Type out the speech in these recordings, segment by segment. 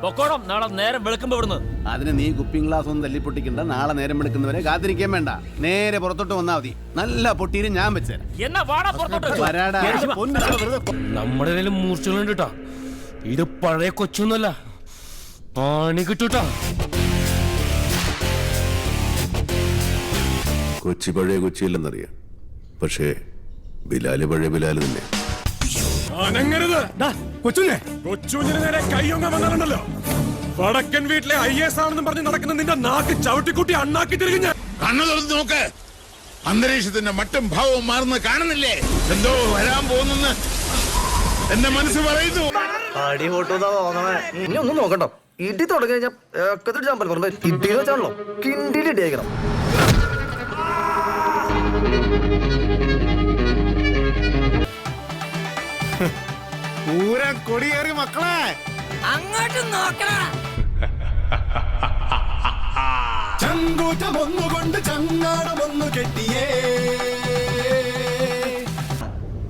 പൊക്കോണം, നാളെ നേരം വെളുക്കുമ്പോ ഇവിടുന്ന്. അതിന് നീ കുപ്പിംഗ് ഗ്ലാസ് ഒന്നും തല്ലിപ്പൊട്ടിക്കണ്ട. നാളെ നേരം വെളുക്കുന്നവരെ കാത്തിരിക്കാൻ വേണ്ട. നേരെ പുറത്തോട്ട് വന്നാ മതി. നല്ല പൊട്ടീര് ഞാൻ വെച്ചേരാം. എന്നാ വാടാ പുറത്തോട്ട്. വരാടാ. നമ്മുടെ കയ്യിലും മൂർച്ചകളുണ്ട് കേട്ടാ. ഇത് പഴയ കൊച്ചൊന്നുമല്ല, പണി കിട്ടൂട്ടാ. കൊച്ചി പഴയ കൊച്ചിയല്ലെന്നറിയാം, പക്ഷേ ബിലാല് പഴയ ബിലാല് തന്നെ. കൊച്ചുഞ്ഞിന് നേരെ കൈയൊങ്ങ വന്നാലുണ്ടല്ലോ, വടക്കൻ വീട്ടിലെ IAS ആണെന്ന് പറഞ്ഞ് നടക്കുന്ന നിന്റെ നാക്ക് ചവിട്ടിക്കുട്ടി അണ്ണാക്കി തിരികെ ഞാൻ. കണ്ണു തുറന്ന് നോക്ക്, അന്തരീക്ഷത്തിന്റെ മട്ടും ഭാവവും മാറുന്ന കാണുന്നില്ലേ? എന്തോ വരാൻ പോകുന്നെന്ന് എന്റെ മനസ്സ് പറയുന്നു. അടി പൊട്ടുന്ന തോന്നണേ. ഇനി ഒന്നും നോക്കണ്ടോ, ഇടി തുടങ്ങി കഴിഞ്ഞാൽ ഇടിയിൽ വെച്ചാണല്ലോ കിണ്ടിയിൽ ഇടിയേക്കണം. പൂരം കൊടിയേറി മക്കളെ, അങ്ങോട്ട് നോക്കണ. ചങ്കൂറ്റമൊന്നുകൊണ്ട് ചങ്ങാടമൊന്നു കെട്ടിയേ.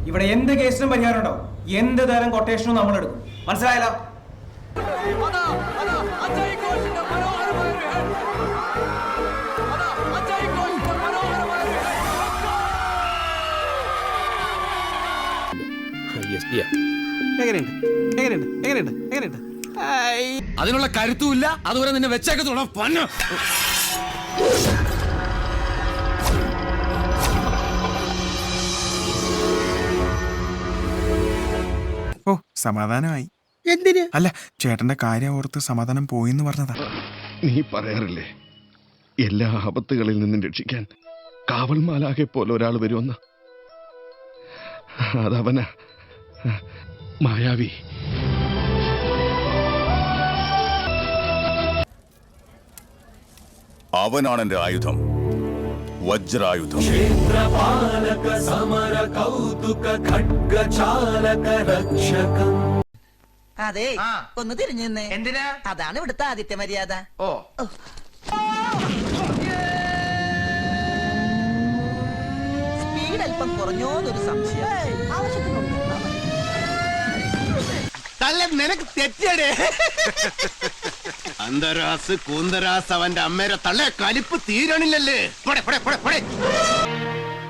ഇവിടെ എന്ത് കേസിനും പരിഹാരമുണ്ടോ, എന്ത് തരം കൊട്ടേഷനും നമ്മൾ എടുക്കും. മനസ്സിലായല്ലോ? അതിനുള്ള കരുത്തുമില്ല, അതുവരെ നിന്നെ വെച്ചേക്കത്തോളാം. ഓ, സമാധാനമായി. എന്തിന്? അല്ല, ചേട്ടന്റെ കാര്യം ഓർത്ത് സമാധാനം പോയിന്ന് പറഞ്ഞതാ. നീ പറയാറില്ലേ, എല്ലാ ആപത്തുകളിൽ നിന്നും രക്ഷിക്കാൻ കാവൽമാലാകെ പോലെ ഒരാൾ വരുമെന്ന്. അതവന മായാവി. അവനാണ് എന്റെ ആയുധം, വജ്രായുധം. അതെ, ഒന്ന് തിരിഞ്ഞു നിന്നേ. എന്തിനാ? അതാണ് ഇവിടുത്തെ ആദിത്യ മര്യാദ. ഓ, സ്പീഡ് അല്പം കുറഞ്ഞോന്നൊരു സംശയം. ആവശ്യത്തിനുണ്ട്. നിനക്ക് തെറ്റടേ. അന്തരാസ് കൂന്തരാസ് അവന്റെ അമ്മേരെ തള്ളെ കലിപ്പ് തീരണില്ലല്ലേ.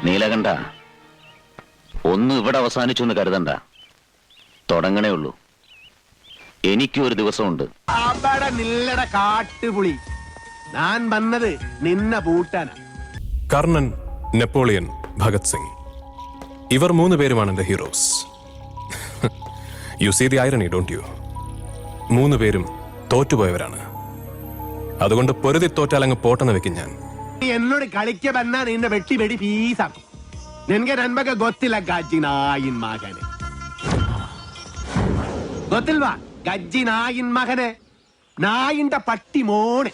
നീലകണ്ഠ, ഒന്നും ഇവിടെ അവസാനിച്ചു എന്ന് കരുതണ്ട, തുടങ്ങണേ ഉള്ളൂ. എനിക്കും ഒരു ദിവസമുണ്ട്. അവിടെ നില്ലട കാട്ടുപുളി, ഞാൻ വന്നത് നിന്നെ പൂട്ടാനാ. കർണൻ, നെപ്പോളിയൻ, ഭഗത് സിംഗ്, ഇവർ 3 പേരുമാണ് എന്റെ heroes. You see the irony, don't you? 3 പേരും തോറ്റുപോയവരാണ്. അതുകൊണ്ട് പൊരുതി തോറ്റാൽ അങ്ങ് പോട്ടെന്ന് വെക്കും ഞാൻ. എന്നോട് കളിക്ക ബന്നാ നിന്നെ വെട്ടി വെടി പീസാക്കും. നിനക്ക് നന്മക ಗೊತ್ತಿಲ್ಲ ಗಜ್ಜಿ ನಾಯಿನ್ ಮಗನೆ. ಗೊತ್ತಿಲ್ವಾ? ಗಜ್ಜಿ ನಾಯಿನ್ ಮಗನೆ, ನಾಯಿಂದ ಪಟ್ಟಿ ಮೋಣೆ.